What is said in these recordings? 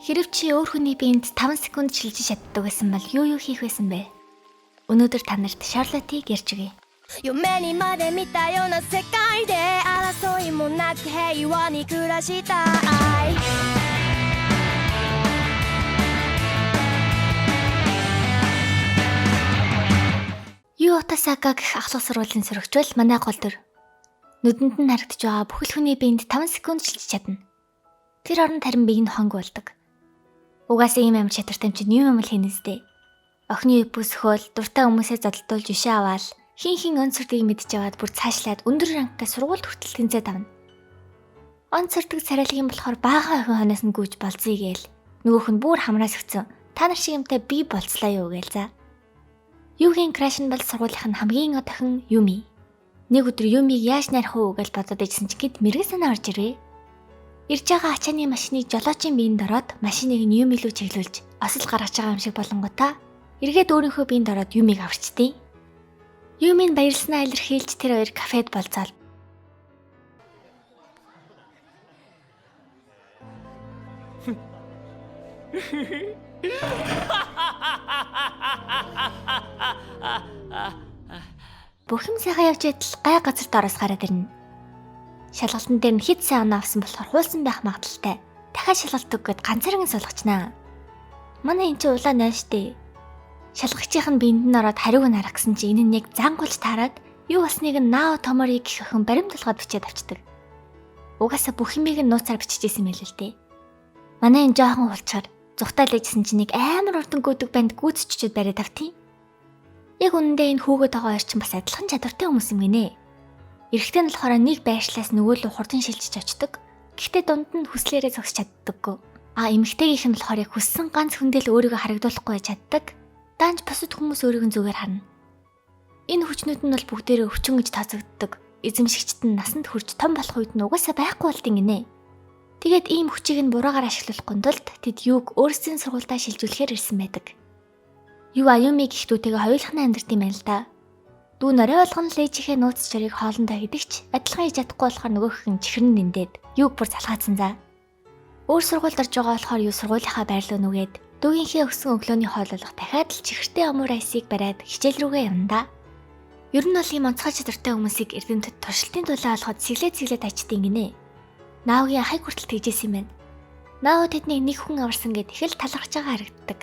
Хэрэв чи өөр хүний биед 5 секунд шилжиж чаддаг байсан бол юу хийх байсан бэ? Өнөөдөр та нарт Шарлотыг ярьж өгье. 夢にまで見たような世界で争いもなく平和に暮らしたい Ю Отасака гэх ахлах сургуулийн сөрөгчөл манай гол төр. Нүдэнд нь харагдж байгаа бүхэл хүний биед 5 секунд шилжиж чадна. Тэр оронд харин бие нь хонг болдог. Угаасаа ийм амар чатартай юм чинь юм л хийнэстэй. Охины эпус хөөл дуртай хүмүүсээ задалтуулж ишээ аваад хин онцөрдгийг мэдж аваад бүр цаашлаад өндөр ранктай сургуульд хүртэл тэнцээд авна. Онцөрдөг царайлгийн болохоор баахан охин хоноос нь гүйж болцъё гээл. Нөгөөх нь бүр хамраас өгцөн. Та нар шиг юмтай би болцлаа юу гээл за. Юугийн краш нь бол сургуулийнх нь хамгийн од охин Юми. Нэг өдөр Юмиг яаж нарих уу гэж бодоод ижсэн ч гэд мэрэг санаа орж ирвэ. Ирж байгаа ачааны машиныг жолоочийн биеинд ороод машиныг нь Юми рүү чиглүүлж осол гаргаж байгаа юм шиг болонготой эргээд өөрийнхөө биеинд ороод Юмиг аварчдیں۔ Юмиг баярлснаа илэрхийлж тэр хоёр кафед болцоод бүх юм сайхан явж байтал гай газарт ороос гараад ирнэ. Шалгалтын дээр нь хит сайн оноо авсан болохоор хуулсан байх магадaltaй. Дахиад шалгалт өгөхөд ганцаараа суулгачнаа. Манай энэ чи улаан найштэй. Шалгагчийн биенд нь ороод хариуг нь харах гэсэн чи энэ нь яг зангуулж таарад юу болсныг нь Нао Томори гэх охин баримтлахад бичээд авчдаг. Угаасаа бүх юмыг нь нууцаар бичижсэн юм л л дээ. Манай энэ жоохон хулчаар зүхтаал ээжсэн чи нэг амар урдан гүйдэг банд гүйцччихэд бариад автیں۔ Яг үнэндээ энэ хүүгээд байгаа орчин бас адилхан чадвартай хүмүүс юм гинэ. Эрэхтэн нь болохоор нэг байршлаас нөгөө рүү хурдан шилжиж очдог. Гэхдээ дунд нь хүслээрээ зогсож чаддаггүй. Эмэгтэйгийнх нь болохоор яг хүссэн ганц хүндэл өөрийгөө харагдуулахгүй чаддаг. Даанч бусад хүмүүс өөрийг нь зүгээр харна. Энэ хүчнүүд нь бол бүгдээрээ өвчин гэж тооцогддог. Эзэмшигчд нь насанд хүрч том болох үед нь угаасаа байхгүй болдгийн гинэ. Тэгээд ийм хүчийг нь буруугаар ашиглуулахгүй тулд тэд юуг өөрсдийн сургуультаа шилжүүлэхээр ирсэн байдаг. Юу Аюми гэх дүүтэйгээ хоёулахны амьдарт юм байна л да. Дүү нөрөө болгон л ээжийнхээ нууц чарыг хоолндоо хидэгч адилхан хийж чадахгүй болохоор нөгөөх нь чихрэн нэндэд юуг бүр залгаацсан за. Өөр сургуульд орж байгаа болохоор юу сургуулийнхаа байрлал нүгээд дүүгийнхээ өгсөн өглөөний хоол болох дахиад л чихэртэй омур айсыг бариад хичээл рүүгээ явна да. Ер нь бол ийм онцгой чадвартай хүмүүсийг эрдэмтэд туршилтын төлөө олоход цэглээд аждیں۔ Гинэ. Наогийн ахыг хүртэл тэгжсэн юм байна. Нао тэднийг нэг хүн аварсан гэд их л талархаж байгаа харагддаг.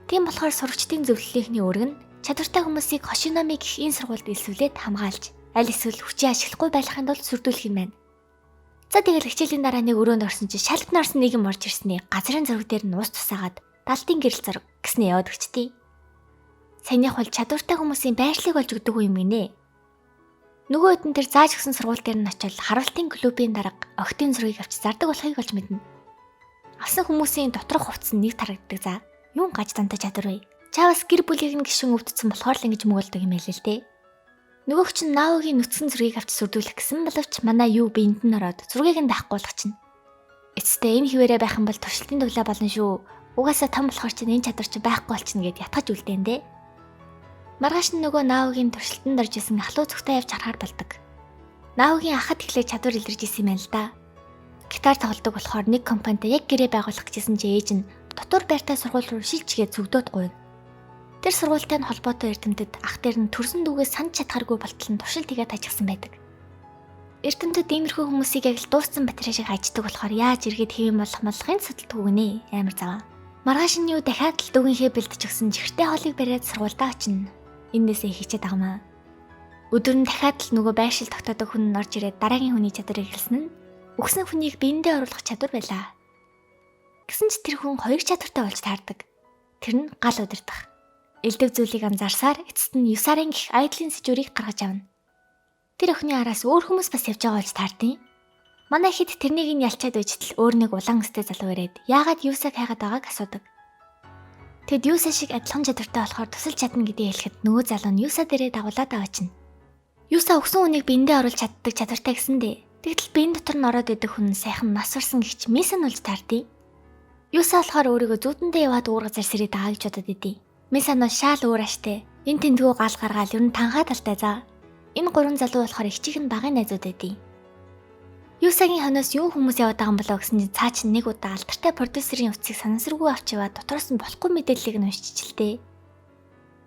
Тийм болохоор сурагчдын зөвлөлийнхний өргөн чадвартай хүмүүсийг Хошиноми гэх энэ сургуульд илсүүлээд хамгаалж аль эсвэл хүчээ ашиглахгүй байхын тулд сүрдүүлэх юм байна. За тэгэл хичээлийн дараа нэг өрөөнд орсон чи шалт нарсан нэг юм орж ирсний газрын зураг дээр нь ус тусаагаад далтын гэрэл зураг гэснээ яваад өгчтий. Саяных бол чадвартай хүмүүсийн байршлыг олж өгдөг юм гинэ. Нөгөө хэдэн тэр зааж өгсөн сургууль дээр нь очил харуултын клубын дарга охтын зургийг авч зардаг болохыг олж мэднэ. Авсан хүмүүсийн доторх хувцас нь нэг тарагддаг за. Юун гаж дантай чадвар вэ? Чавас гэр бүлийг нь гişүн өвдсөн болохоор л ингэж мөглөдөг юм байл л дээ. Нөгөөх чинь Наогийн нүцгэн зургийг авч сүрдүүлэх гэсэн боловч манай юу биенд нь ороод зургийг нь байхгүй болгочихно. Эцэстээ энэ хിവэрэ байх юм бол туршилтын төлөө болно шүү. Угаасаа том болохоор чинь энэ чадвар чи байхгүй болчихно гэд ятгаж үлдээн дээ. Маргааш нь нөгөө Наогийн туршилтанд орж исэн ахлуу зүгтээ явж харахаар болдог. Наогийн ахад ихлэ чадвар илэрж исэн юм байна л да. Гитар тоглодог болохоор нэг компанид яг гэрээ байгуулах гэжсэн чи ээж нь дотор байртай сургууль руу шилжгээд зүгдөөд гуйв. Тэр сургуультай нь холбоотой эрдэмтэд ах дээр нь төрсөн дүүгээс санд чадхааргүй болтол нь туршилт хийгээд ажигсан байдаг. Эрдэмтэд иймэрхүү хүмүүсийг яг л дууссан батарей шиг аждаг болохоор яаж эргээд хэвэн болохын судалдаг үгнэ амар заваа. Маргааш нь юу дахиад л дүүгийнхээ бэлдэж өгсөн чихртэй хоолыг бариад сургуультай очино. Эннээсээ хийчээд агамаа. Өдөр нь дахиад л нөгөө байршил тогтоодог хүн нь орж ирээд дараагийн хүний чадварыг хэлсэн нь өгсөн хүнийг биендээ оруулах чадвар байлаа. Гэсэн ч тэр хүн хоёр чадвартай болж таардаг. Тэр нь гал удирдах. Элдв зүйлийг анзаарсаар эцэст нь Юсарын гих айдлын сэжүүрийг гаргаж авна. Тэр охины араас өөр хүмүүс бас явж байгаа болж таардیں۔ Манай хэд тэрнийг нь ялчаад байжтал өөр нэг улаан өстэй залуу ирээд яагаад Юсаг хайгаад байгааг асуудаг. Тэд Юса шиг адилхан чадвартай болохоор тусалж чадна гэдгийг хэлэхэд нөгөө залуу нь Юса дээрээ дагуулад аваачна. Юса өгсөн хүнийг биендээ оруулж чаддаг чадвартай гэсэндээ тэгтэл биен дотор нь ороод идэх хүн сайхан нас урсан гихч Мисэн болж таардیں۔ Юса болохоор өөрийгөө зүүдэндээ яваад уур газар сэрээд байгаа гэж бодод идэв. Мисэн нь шаал өөр аштай. Энэ тэндгүү гал гаргаал ер нь танхаа талтай заа. Энэ гурван залуу болохоор их чихэн багын найзууд байдیں۔ Юсагийн хойноос юу хүмүүс яваад байгаа юм болоо гэсэн чинь цаа чин нэг удаа алдартай продюсерийн утсыг санамсаргүй авчиваад дотроос нь болохгүй мэдээллийг нь уншчихлээ.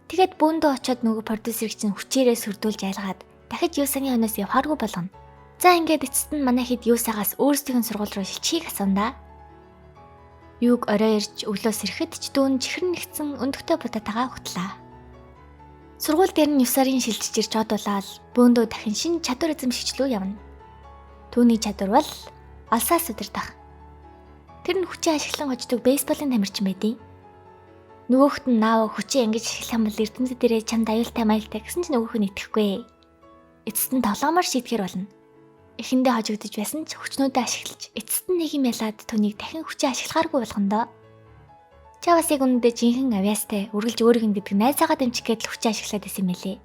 Тэгээд бөөндөө очиод нөгөө продюсерыг чинь хүчээрээ сүрдүүлж айлгаад дахиж Юсагийн хойноос явхааргүй болгоно. За ингээд эцэст нь манай хэд Юсагаас өөрсдийн сургууль руу шилжихийг асуунда. Юуг орой ирж өглөөс ирэхэд ч дүүн чихэр нэгсэн өндөгтэй будатагаа хөтлөө. Сургууль дээр нь Юсарын шилжиж ирж одуулаад бөөндөө дахин шинэ чадвар эзэмшигч рүү явна. Түүний чадвар бол алсаас удирдах. Тэр нь хүчээ ашиглан хождог бейсболын тамирчин байдیں۔ Нөгөөхт нь наав хүчээ ингэж ашиглах юм бол эрдэмтэд дээрээ чамд аюултай маялтай гэсэн чинь нөгөөх нь итгэхгүй. Эцэст нь тоглоомоор шийдэхэр болно. Эхэндээ хожигдож байсан ч хүчнүүдээ ашиглаж эцэст нь нэг юм ялаад түүнийг дахин хүчээ ашиглахааргүй болгондоо. Чавас яг үнэндээ жинхэнэ авьяастай үргэлж өөрийг нь гэдэг найзаагаа дэмжих гээд л хүчээ ашиглаад байсан юм лээ.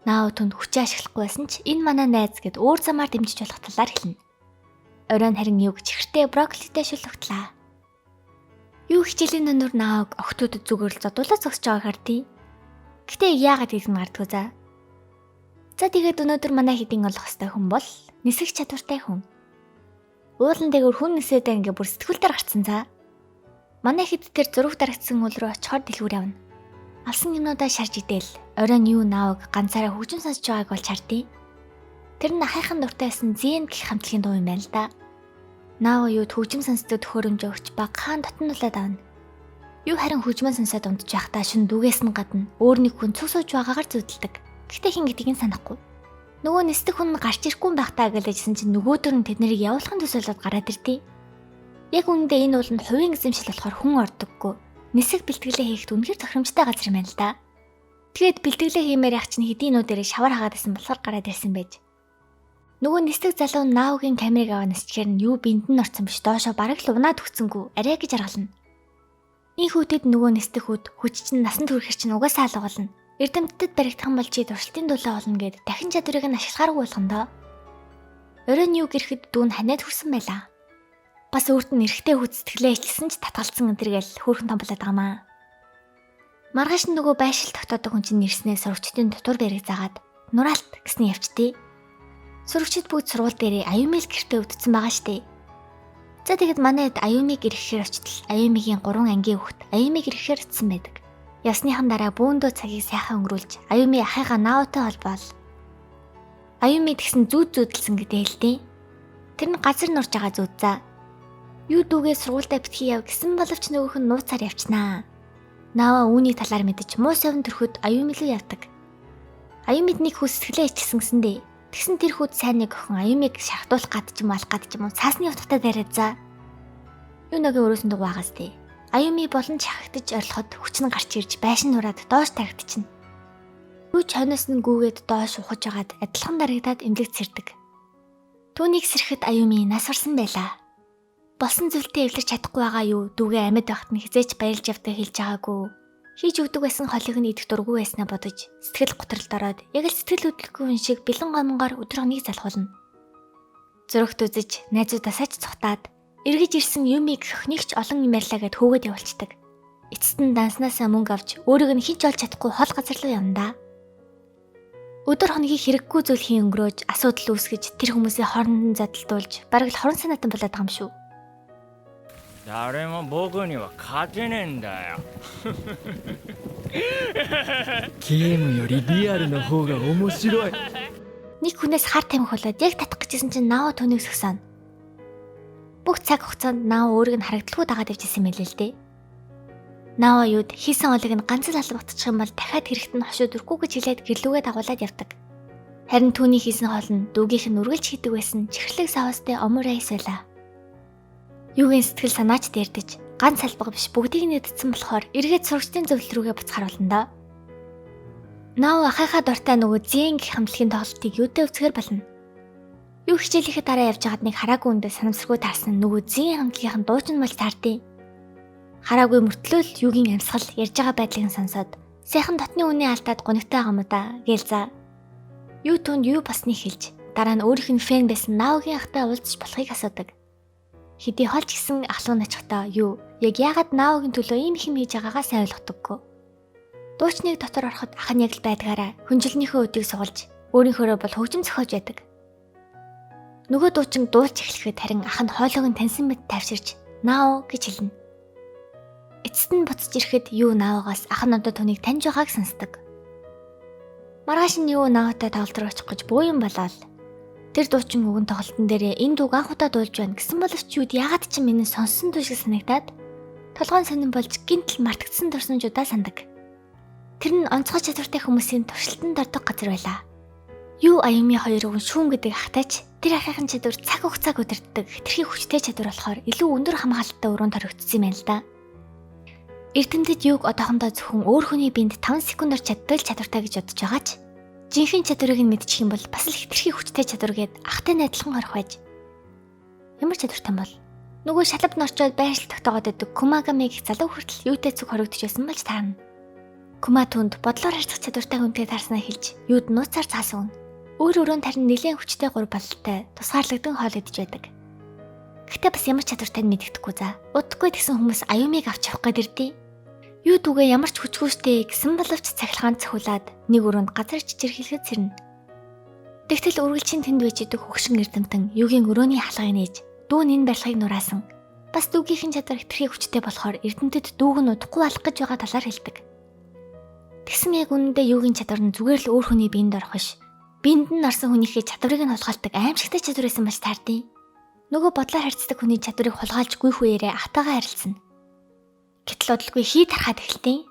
Наав түнд хүчээ ашиглахгүй байсан ч энэ манай найз гэд өөр замаар дэмжиж болох талаар хэлнэ. Оройн харин юг чихэртэй брокколитэй шүлгтлээ. Юу хичээлийн өнөр наавг охтуудад зүгээр л зодуулаад зогсож байгааг хардیں۔ Гэтэ яагаад гэж мардгүй за. За тэгээд өнөөдөр манай хэдийн олох хөстэй хүн бол нисэх чадвартай хүн. Уулан дээгүүр хүн нисээдээ ингээ бүр сэтгүүлдэр гарцсан за. Манай хэд тэр зураг дарагдсан үл рүү очихоор дэлгүүр явна. Алсан юмнуудаа шарж идэл оройн юу наавг ганцаараа хөгжим сонсож байгааг бол чардیں۔ Тэр нь хайхан дуртайсан зэн гэх хамтлагийн дуу юм байна л да. Наав юуд хөгжим сонсдог төхөөрөмж өгч багахан дотнуулаад авна. Юу харин хөгжмөө сонсоод унтж байхдаа шин дүүгээс нь гадна өөр нэг хүн цуг сууж байгаагаар зүудэлдэг. Гэхдээ хин гэдгийг нь санахгүй. Нөгөө нисдэг хүн гарч ирэхгүй байхдаа гэлээжсэн чинь нөгөөдөр нь тэднийг явуулахын төсөөлөд гараад ирдээ. Яг үүндээ энэ бол нь хувийн эзэмшил болохоор хүн ордоггүй. Нисэх бэлтгэлээ хийхэд үнэхээр тохиромжтой газар юм байна л да. Тэгээд бэлтгэлээ хиймээр яг чинь хэдийнүүдээр шавар хагаад байсан болохоор гараад ирсэн байж. Нөгөө нисдэг залуу наавгийн камерыг аваа нисчихээр нь юу бинд нь орсон биш доошоо бараг л унаад өгцөнгүү арай гэж аргална. Ийм хүүтэд нөгөө нисдэг хүүд хүч чинь насан туршихэр чинь угаасаа алга болно. Эрдэмтэд баригдах юм бол чи туршилтын дулаа болно гэд дахин чадварыг нь ашиглахааргүй болгондоо. Оройн юу гэрэхэд дүүн ханаад хүрсэн байлаа. Бас өөрт нь эрэхтэй хүчтгэлээ ичсэн ч татгалцсан энтергээл хөөрхөн том болоод байгаамаа. Маргааш нь нөгөө байшил тогтоодог хүн чинь нэрснээ сурагчдын дотор дээрээ заагаад нураалт гэсний явчтээ. Сурагчид бүгд сургууль дээрээ аюумиг гэртээ өвдсөн байгаа штэ. За тэгэд манайд аюумиг ирэхээр очтол аюумигийн 3 ангийн хүүхд аюумиг ирэхээр очсон байдаг. Явсныхан дараа бөөндөө цагийг сайхан өнгөрүүлж аюуми ахыгаа наавтай холбоол. Аюуми тэгсэн зүүдэлсэн гэдэг хэлдэг. Тэр нь газар нурж байгаа зүүд за. Юу дүүгээ сургуультай битгий яв гэсэн боловч нөгөөх нь нууцаар явчнаа. Наава үүний талаар мэдэж муу совин төрөхөд аюуми лөө явдаг. Аюумид нэг хүс сэтгэлээ ичсэн гэсэндээ. Тэгсэн тэр хүүд сайн нэг охин аюумиг шахтуулах гад ч юм алах гад ч юм уу цаасны утгатай дайраад за. Юу нэгэ өрөөсөн дугаагаас тээ. Аюуми болон шахагдж орлоход хүч нь гарч ирж байшин нураад доош тарагдчихна. Юу ч хойноос нь гүүгээд доош ухаж агаад адилхан дарагдаад эмнэлэгт сэрдэг. Түүнийг сэрэхэд аюуми нас орсон байлаа. Болсон зүйлтэй эвлэрч чадахгүй байгаа юу дүүгээ амьд байхад нь хизээч баярлж явдаа хэлж байгаагүй. Хийж өгдөг байсан холыг нь идэх дургүй байснаа бодож сэтгэл готролд ороод яг л сэтгэл хөдлөхгүй хүн шиг бэлэн гомгоор өдөр хоног залхуулна. Зурагт үзэж найзуудаасаа ч цухтаад эргэж ирсэн юмыг өхнийгч олон юм ярьлаа гэд хөөгд явуулцдаг. Эцэст нь данснасаа мөнгө авч өөрийг нь хинч олж чадахгүй хол газар руу явна да. Өдөр хоногийн хэрэггүй зүйл хийн өнгөрөөж асуудал үүсгэж тэр хүмүүсийн хооронд нь задалтуулж бараг л хорон санаатан болоод байгаа юм шүү. 誰も僕には勝てねえんだよゲームよりリアルの方が面白い Нэг хүнээс хар тамхи болоод яг татах гэжсэн чинь наав түүнийг сөхсөн. Бүх цаг хугацаанд наав өөрийг нь харагдaltaгүй дагаад явжсэн юм лээ л дээ. Наав юуд хийсэн олыг нь ганц л албагдчих юм бол дахиад хэрэгт нь хошууд өрөхгүй гэж хэлээд гэрлүүгээ дагуулад явдаг. Харин түүний хийсэн хоол нь дүүгийнх нь үргэлж хийдэг байсан чихэрлэг савастай омор айс байлаа. Юугийн сэтгэл санаач дээрдэж ганц салбаг биш бүгдийг нэдсэн болохоор эргээд сурагчдын зөвлөл рүүгээ буцхааруулна да. Наав ахыхаа дуртай нөгөө зэн гэх хамтлагийн тоглолтыг юутай үзэхэр болно. Юу хичээлийнхээ дараа явж байгаад нэг хараагүй үндэ санамсаргүй таарсан нөгөө зэн хамтлагийн дуучин мал таардیں۔ Хараагүй мөртлөөл юугийн амьсгал ярьж байгаа байдлыг сонсоод сайхан дотны үнэ алдаад гонигтай байгаа юм да гээл за. Юу түнд юу басныг хэлж дараа нь өөрийнх нь фэн байсан наавгийн ахтай уулзч болохыг асуудаг. Хэдий холч гисэн ахлуу начихтаа юу яг яагаад наавгийн төлөө ийм их юм хийж байгаагаа сайн ойлгодоггүй. Дуучныг дотор ороход ах нь яг л байдгаараа хүнжилнийхөө өдийг сугалж өөрийнхөөрөө бол хөгжим зохиож байдаг. Нөгөө дуучин дуулж эхлэхэд харин ах нь хоолойг нь таньсан мэт тавьширч "Нао" гэж хэлнэ. Эцэст нь буцаж ирэхэд юу Наогоос ах нь одоо түүнийг таньж байгааг сонсдог. Маргааш нь юу Наотой тоглолт руу очих гэж бууян болоод тэр дуучин өгөн тоглолтын дээр энэ дууг анх удаа дуулж байна гэсэн боловч юуд ягаад ч миний сонссон дуу шиг санагдаад толгойн сонирн болж гинтл мартагдсан дурсамжуудаа сандаг. Тэр нь онцгой чадвартай хүмүүсийн туршилтанд ордог газар байлаа. Юу Аюми хоёр өвөн шүүн гэдэг ахтайч тэр ахын чадвар цаг хугацааг удирддаг хэтэрхий хүчтэй чадвар болохоор илүү өндөр хамгаалалттай өрөөнд хоригдсон юм байна л да. Эрдэмтэд юуг одоохондоо зөвхөн өөр хүний биед 5 секундор чаддаг чадвартай гэж бодож байгаа ч жинхэнэ чадварыг нь мэдчих юм бол бас л хэтэрхий хүчтэй чадвар гээд ахтай найдлан хорих байж. Ямар чадвартай бол нөгөө шалав норчоод байршил тогтоогоод байдаг Кумагамиг залуу хүртэл юутай зүг хоригдож байсан болж таарна. Кума түнд бодлоор харьцах чадвартай хүнтэй таарснаа хэлж юуд нууцаар цаасан. Өөр өрөөнд харин нэлээд хүчтэй гур бололтой тусгаарлагдсан хоол идэж байдаг. Гэхдээ бас ямар чадвартай нь мэддэхгүй за. Удахгүй тэгсэн хүмүүс Аюмиг авч явах гээд ирдээ. Юу түгээ ямар ч хүчгүйштэй гэсэн боловч цахилгаан цахиулаад нэг өрөөнд газар чичирхэлхэд сэрнэ. Тэгтэл үргэлжийн тэнд байж идэх хөгшин эрдэмтэн юугийн өрөөний хаалгыг нээж дүүн энэ барилгыг нураасан. Бас дүүгийнхэн чадвар хэтэрхий хүчтэй болохоор эрдэмтэд дүүг нь удахгүй алах гэж байгаа талаар хэлдэг. Тэгсэн яг үнэндээ юугийн чадвар нь зүгээр л өөр хүний биед орох биш. Биед нь орсон хүнийхээ чадварыг нь хулгайлдаг аимшигтай чадвар байсан байж таардیں۔ Нөгөө бодлоор харьцдаг хүний чадварыг хулгайлж гүйх үеэрээ ахтайгаа харилцсан. Гэтэл удалгүй хий тархаад эхэлтیں۔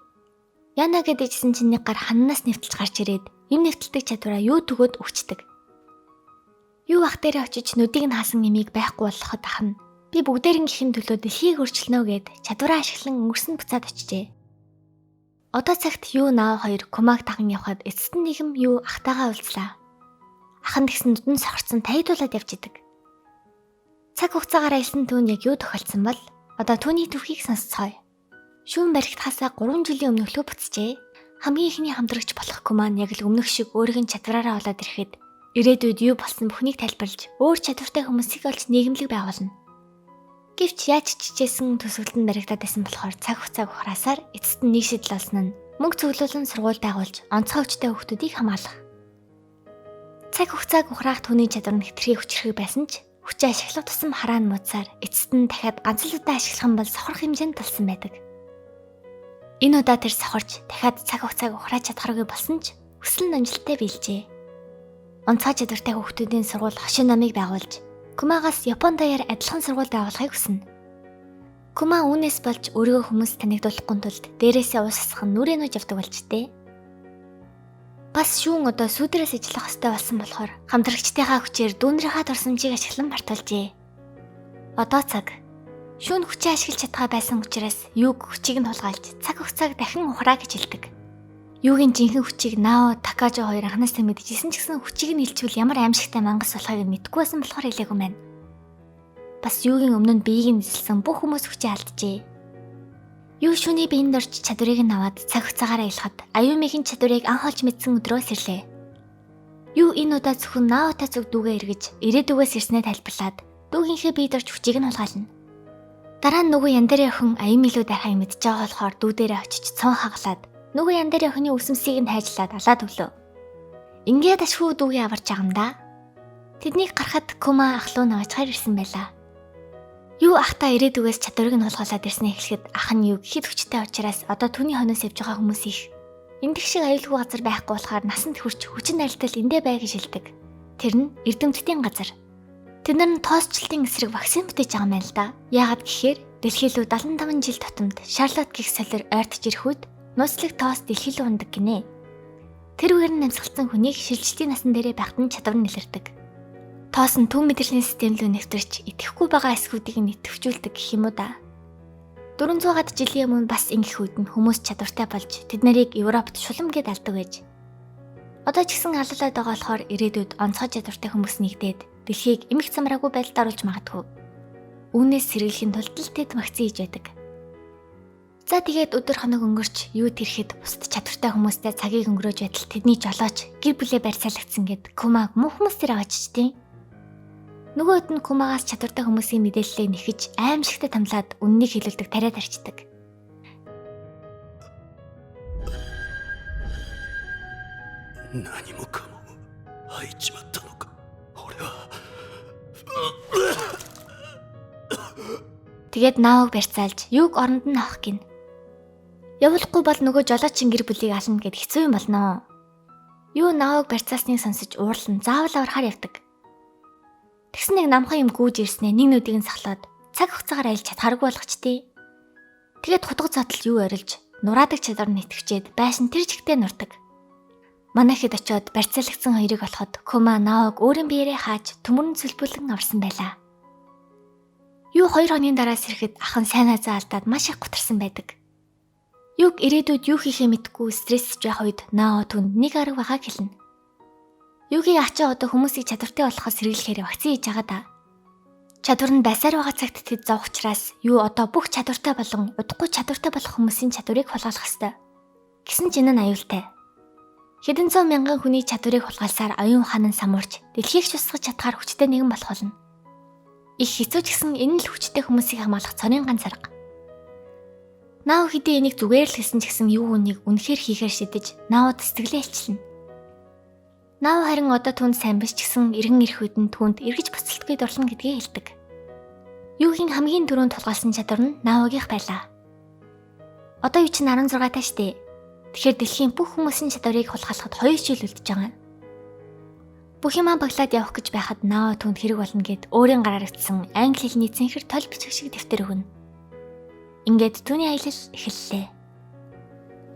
Яна гэдэгсэн чинь нэг гар ханнаас нэвтэлж гарч ирээд юм нэвтэлдэг чадвараа юу төгөөд өгчдөг. Юу ах дээрээ очиж нүдийг нь хаасан имийг байхгүй болгоход ах нь би бүгдээрнийхэн төлөө дэлхийг өөрчилнө гэд чадвараа ашиглан өнгөрсөн буцаад очижээ. Одоо цагт юу Нао хоёр Кумаг даган явхад эцэст нь нэгэн юу ахтайгаа уулзлаа. Ах нь тэгсэн нүдэн сохорцсон таягдуулаад явж идэг. Цаг хугацаагаар аялсан түүнд яг юу тохиолдсон бол одоо түүний түүхийг сонсцгоё. Шүүн баригдахаасаа 3 жилийн өмнө нөлөө буцжээ. Хамгийн ихний хамтрагч болох Куман яг л өмнөх шиг өөрийн чадвараараа олоод ирэхэд ирээдүйд юу болсон бүхнийг тайлбарлаж өөр чадвартай хүмүүсийг олж нийгэмлэг байгуулна. Гэвч яаж чичээсэн төсөвлөлтөнд баригдаад байсан болохоор цаг хугацааг ухраасаар эцэст нь нэг шийдэл олсон нь мөнгө цуглуулан сургууль байгуулж онцгой хүчтэй хүүхдүүдийг хамгаалах. Цаг хугацааг ухраах түүний чадвар нь хэтэрхий хүчрхэг байсан ч хүчээ ашиглах тусам хараан муудсаар эцэст нь дахиад ганц л удаа ашиглах юм бол сохорох хэмжээнд тулсан байдаг. Энэ удаа тэр сохорч дахиад цаг хугацааг ухрааж чадхаргүй болсон ч хүсэл нь амжилттай биелжээ. Онцгой чадвартай хүүхдүүдийн сургууль хошин номыг байгуулж Кумагаас Япон даяар адилхан сургууль байгуулахыг хүснэ. Кума үүнээс болж өөрийгөө хүмүүс танигдуулахгүй тулд дээрээсээ уус асах нь нүрээ нууж явдаг болжтэй. Бас шүүн одоо сүдрээс ажиллах ёстой болсон болохоор хамтрагчдынхаа хүчээр дүүнрийнхаа дурсамжийг ашиглан мартуулжээ. Одоо цаг шүүн хүчээ ашиглаж чадхаа байсан учраас юуг хүчийг нь хулгайлж цаг хугацааг дахин ухраа гэж хэлдэг. Юугийн жинхэнэ хүчийг Нао, Такажо хоёр анхнаасаа мэдчихсэн ч гэсэн хүчийг нь илчвэл ямар аимшигтай мангас болохыг мэдэхгүй байсан болохоор хэлээгүй мэн. Бас юугийн өмнө нь биеийг нь эзэлсэн бүх хүмүүс хүчээ алджээ. Юу шүний биеинд орж чадварыг нь аваад цаг хугацаагаар аялахад Аюмигийн чадварыг анх олж мэдсэн өдрөөс ирлээ. Юу энэ удаа зөвхөн Наотой зүг дүүгээ эргэж ирээдүгээс ирснээ тайлбарлаад дүүгийнхээ биед орж хүчийг нь хулгайлна. Дараа нь нөгөө яндараа охин Аюми лүү дарахыг мэдж байгаа болохоор дүү дээрээ очиж цон хаглаад нөгөө яндараа охины үсэмсийг нь хайжлаад алаад өглөө. Ингээд ашгүй дүүгээ аварч байгаа юм да. Тэднийг гарахад Кума ахлуу наваачгаар ирсэн байлаа. Юу ахта ирээдүгээс чадварыг нь хулгайлаад ирснээ хэлэхэд ах нь юу хэд хүчтэй учраас одоо түүний хойноос явж байгаа хүмүүс их. Эндх шиг аюулгүй газар байхгүй болохоор насанд хүрч хүчин айлтал эндэ бай гэж хэлдэг. Тэр нь эрдэмтдийн газар. Тэд нар нь тоосчлтын эсрэг вакцин бүтээж байгаа юм байна л да. Яагаад гэхээр дэлхий рүү 75 жил тутамд Шарлот гэх солир ойртож ирэх үед нууцлаг тоос дэлхий рүү ундаг гинэ. Тэр үгээр нь амьсгалсан хүнийг шилжилтийн насан дээрээ байхад нь чадвар нь илэрдэг. Тоос нь төв мэдрэлийн систем рүү нэвтэрч идэхгүй байгаа эсгүүдийг нь идэвхжүүлдэг гэх юм уу да. 400-аад жилийн өмнө бас ингэх үед нь хүмүүс чадвартай болж тэд нарыг Европт шулам гэд алдаг байж. Одоо ч гэсэн алуулаад байгаа болохоор ирээдүйд онцгой чадвартай хүмүүс нэгдээд дэлхийг эмх замраагүй байдалд оруулж магадгүй. Үүнээс сэргийлэхийн тулд л тэд вакцин хийж байдаг. За тэгээд өдөр хоног өнгөрч юу тэрэхэд бусд чадвартай хүмүүстэй цагийг өнгөрөөж байтал тэдний жолооч гэр бүлээ барьцаалагдсан гэд Кумаг муу хүмүүс тэр аваачдیں۔ Нөгөөд нь Кумагаас чадвартай хүмүүсийн мэдээллээ нэхэж аимшигтай тамлаад үннийг хэлүүлдэг тариад арчдаг. Тэгээд Наог барьцаалж юуг оронд нь авах гин. Явуулахгүй бол нөгөө жолоочин гэр бүлийг ална гэд хэцүү юм болно. Юу Наог барьцаасныг сонсож уурлан заавал аврахаар явдаг. Тэгсэн нэг намхан юм гүйж ирснээр нэг нүдийг нь сахлаад цаг хугацаагаар айлж чадхааргүй болгочтий. Тэгээд хутга зодтол юу орилж нураадаг чадвар нь итгэвчээд байшин тэр жигтэй нурдаг. Манайхэд очиод барьцаалагдсан хоёрыг олоход Кума Наог өөрийн биеэрээ хааж төмөрн цөлбөлөн аварсан байлаа. Юу 2 хоногийн дараа сэрэхэд ахын сайнаа заалдаад маш их гутарсан байдаг. Юг ирээдүйд юу хийхээ мэдэхгүй стрессж байх үед Нао түнд нэг арга байгааг хэлнэ. Юугийн ачаа одоо хүмүүсийг чадвартай болохоос сэргийлэхээр вакцин хийж байгаа да. Чадвар нь байсаар байгаа цагт тэд зовх учраас юу одоо бүх чадвартай болон удахгүй чадвартай болох хүмүүсийн чадварыг хулгайлах ёстой. Гэсэн чинь энэ аюултай. Хэдэн зуун мянган хүний чадварыг хулгайлсаар оюун ухаан нь самуурч дэлхийг ч усгаж чадхаар хүчтэй нэгэн болох болно. Их хэцүү ч гэсэн энэ л хүчтэй хүмүүсийг хамгаалах цорын ганц арга. Нао хэдий энийг зүгээр л хэлсэн ч гэсэн юу үнийг үнэхээр хийхээр шидэж Наод сэтгэлээ илчилнэ. Нао харин одоо түнд сайн биш ч гэсэн эргэн ирэх үед нь түнд эргэж буцалтгүй дурлана гэдгийг хэлдэг. Юугийн хамгийн түрүүнд тулгаалсан чадвар нь Наогийнх байлаа. Одоо юу чинь 16 таа штэ. Тэгэхээр дэлхийн бүх хүмүүсийн чадварыг хулгайлахад 2 жил үлдэж байгаа. Бүх юм баглаад явах гэж байхад Нао түнд хэрэг болно гэд өөрийн гараар өгсөн англи хэлний цэнхэр тол бичих шиг дэвтэр өгнө. Ингээд түүний аялал эхэллээ.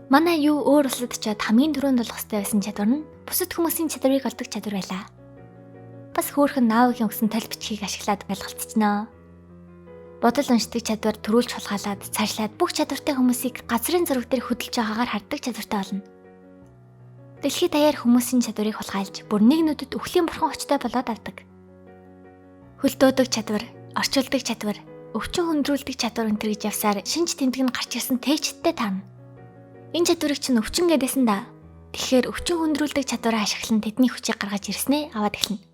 Манай юу өөр улсад очиод хамгийн түрүүнд болох ёстой байсан чадвар нь бусад хүмүүсийн чадварыг олдог чадвар байлаа. Бас хөөхөн Наогийн өгсөн тол бичгийг ашиглаад байлгалтчихнаа. Бодол уншдаг чадвар төрүүлж хулгайлаад цаашлаад бүх чадвартай хүмүүсийг газрын зураг дээр хөдөлж байгаагаар харддаг чадвартай болно. Дэлхийд даяар хүмүүсийн чадварыг хулгайлж бүр нэг нүдэд өхлийн бурхан очтой болоод авдаг. Хөлдөөдөг чадвар, орчуулдаг чадвар, өвчин хөндрүүлдэг чадвар өнтер гэж явсаар шинж тэмдэг нь гарч ирсэн тэгчдтэй таана. Энэ чадварыг чинь өвчин гэдээсэн да. Тэгэхээр өвчин хөндрүүлдэг чадвараа ашиглан тэдний хүчийг гаргаж ирснээ аваад эхэлнэ.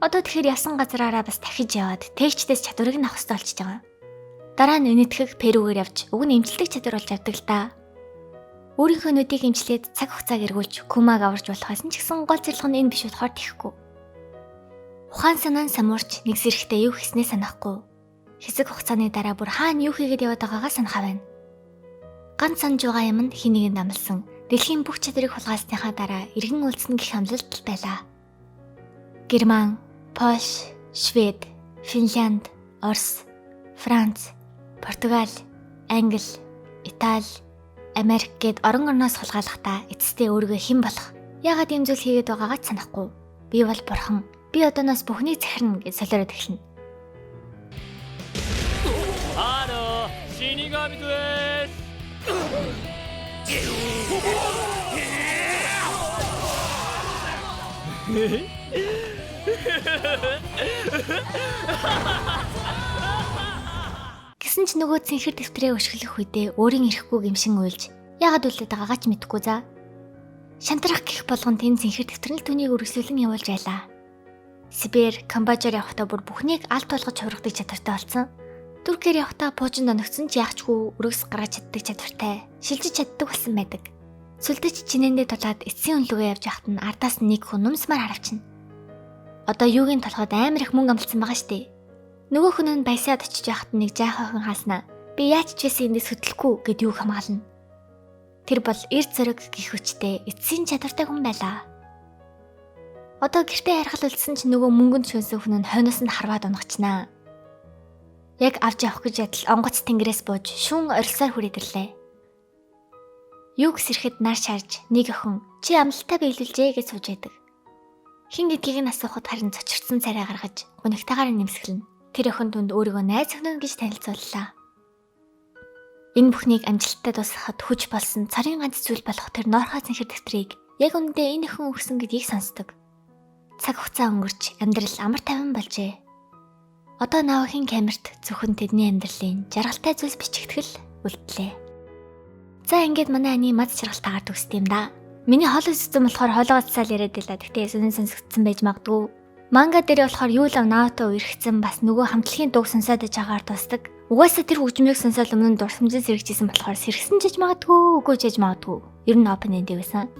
Одоо тэгэхээр явсан газраараа бас дахиж яваад тэгчдээс чадварыг нь авах хэрэгтэй болчихж байгаа. Дараа нь энэтхэг Перугээр явж уг нь эмчилдэг чадвар болж авдаг л да. Өөрийнхөө нүдийг эмчлээд цаг хугацааг эргүүлж Кумаг аварж болохоос нь ч гэсэн гол зорилго нь энэ биш болохоор тэхгүй. Ухаан санаа нь самуурч нэг зэрэгтэй юу хийснээ санахгүй. Хэсэг хугацааны дараа бүр хаана юу хийгээд яваад байгаагаа санахаа байна. Ганц санаж байгаа юм нь хий нэгэнд амлсан дэлхийн бүх чадварыг хулгайлсныхаа дараа эргэн үлдсэн гэх амлалт байлаа. Герман, Польш, Швед, Финлянд, Орос, Франц, Португал, Англи, Итали, Америк гээд орон орноос хулгайлахдаа эцэстээ өөрийгөө хэн болох, яагаад ийм зүйл хийгээд байгаагаа ч санахгүй. Би бол бурхан, би одооноос бүхнийг захирна гэж солиороод эхэлнэ. 死神ですгэсэн ч нөгөө цэнхэр дэвтрээ өшгөлөх үедээ өөрийн ирэхгүй гимшин уйлж яагаад үлдээд байгаагаа ч мэдэхгүй за. Шантрах гих болгон тэн цэнхэр дэвтэр нь түүнийг үргэлжлүүлэн явуулж байлаа. Сибирь, Камбожоор явахдаа бүр бүхнийг алт болгож хувиргадаг чадвартай болсон. Туркээр явахдаа пуужинд оногдсон ч яахчгүй өргөс гаргаж чаддаг чадвартай, шилжиж чаддаг болсон байдаг. Сүлдэж чинээндээ тулаад эцсийн үнлүгээ явж яхад нь ардаас нэг хүн нумсмаар харавчна. Одоо юугийн толгойд амар их мөнгө амлсан байгаа штэ. Нөгөө хүн нь баясаад очиж яхад нэг жаахан хааснаа. Би яаж ч байсан эндээс хөдлөхгүй гэд юу хамгаална. Тэр бол эрд зөрөг гих хүчтэй эцсийн чадвартай хүн байлаа. Одоо гэртээ харахад үлдсэн ч нөгөө мөнгөнд шөнсөн хүн нь хойноос нь харваад унагчнаа. Яг авч явах гэж ядал онгоц тэнгэрээс бууж шүүн орилсоор хүрээд ирлээ. Юг сэрэхэд нар шарж нэг охин чи амлалтаа биелүүлжээ гэж сууж байдаг. Хин гэдгийг нь асуухад харин цочирдсан царай гаргаж гунигтайгаар нэмсгэлнэ. Тэр охин түнд өөрийгөө найз охин гэж танилцууллаа. Энэ бүхнийг амжилттай дуусгахад хүч болсон царын ганц зүйл болох тэр ноорхоо цэнхэр дэвтрийг яг үндэ энэ охин өгсөн гэдгийг сонсдог. Цаг хугацаа өнгөрч амьдрал амар тайван болжээ. Одоо Наогийн камерт зөвхөн тэдний амьдралын жаргалтай зүйлс бичигдэхэл үлдлээ. За ингээд манай ани мад жаргалтайгаар төгсд юм да. Миний хоол үзсэн болохоор хоолоо уцсаал яриад байлаа. Тэгтээ сонин сонсогдсон байж магадгүй. Манга дээр болохоор юу л Наото үерхсэн бас нөгөө хамтлагийн дууг сонсоод иж агаар тусдаг. Угаасаа тэр хөгжмийг сонсоод өмнө дурсамжин сэрэгжсэн болохоор сэргсэн ч гэж магадгүй, үгүй ч гэж магадгүй. Ер нь open end байсан.